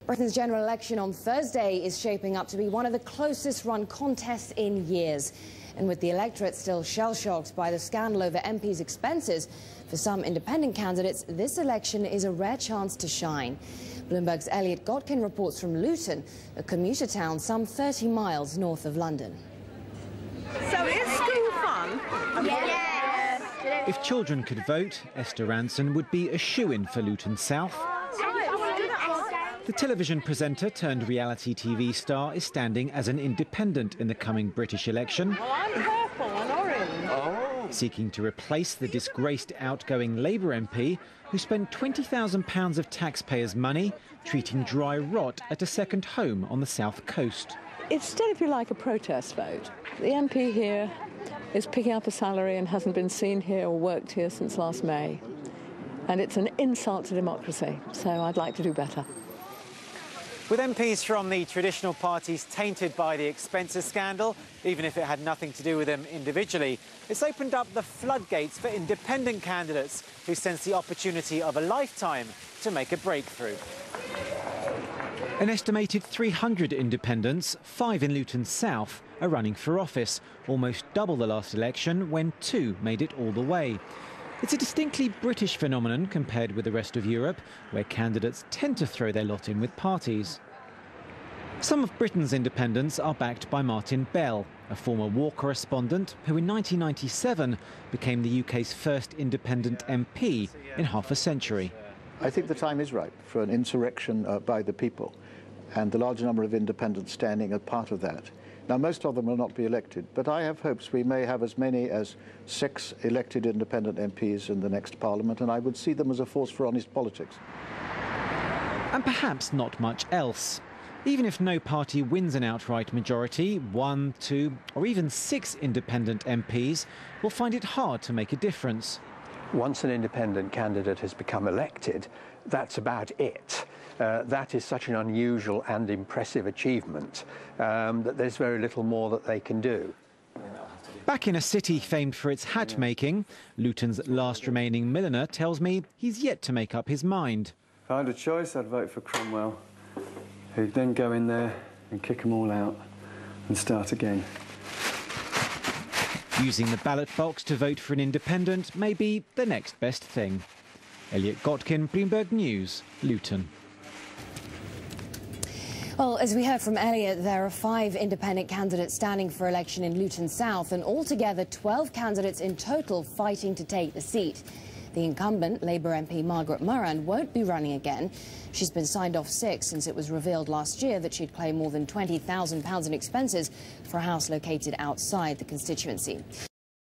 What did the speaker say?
Britain's general election on Thursday is shaping up to be one of the closest run contests in years. And with the electorate still shell-shocked by the scandal over MPs' expenses, for some independent candidates, this election is a rare chance to shine. Bloomberg's Elliott Gotkine reports from Luton, a commuter town some 30 miles north of London. So is school fun? Yes. If children could vote, Esther Ranson would be a shoo-in for Luton South. The television presenter turned reality TV star is standing as an independent in the coming British election. Well, I'm purple and orange. Seeking to replace the disgraced outgoing Labour MP who spent £20,000 of taxpayers' money treating dry rot at a second home on the south coast. It's still, if you like, a protest vote. The MP here is picking up a salary and hasn't been seen here or worked here since last May. And it's an insult to democracy, so I'd like to do better. With MPs from the traditional parties tainted by the expenses scandal, even if it had nothing to do with them individually, it's opened up the floodgates for independent candidates who sense the opportunity of a lifetime to make a breakthrough. An estimated 300 independents, 5 in Luton South, are running for office, almost double the last election when 2 made it all the way. It's a distinctly British phenomenon compared with the rest of Europe, where candidates tend to throw their lot in with parties. Some of Britain's independents are backed by Martin Bell, a former war correspondent who in 1997 became the UK's first independent MP in half a century. I think the time is right for an insurrection by the people, and the large number of independents standing are part of that. Now, most of them will not be elected, but I have hopes we may have as many as 6 elected independent MPs in the next Parliament, and I would see them as a force for honest politics. And perhaps not much else. Even if no party wins an outright majority, 1, 2 or even 6 independent MPs will find it hard to make a difference. Once an independent candidate has become elected, that's about it. That is such an unusual and impressive achievement that there's very little more that they can do. Back in a city famed for its hat making, Luton's last remaining milliner tells me he's yet to make up his mind. If I had a choice, I'd vote for Cromwell, who'd then go in there and kick them all out and start again. Using the ballot box to vote for an independent may be the next best thing. Elliott Gotkine, Bloomberg News, Luton. Well, as we heard from Elliott, there are 5 independent candidates standing for election in Luton South, and altogether 12 candidates in total fighting to take the seat. The incumbent, Labour MP Margaret Moran, won't be running again. She's been signed off sick since it was revealed last year that she'd claimed more than £20,000 in expenses for a house located outside the constituency.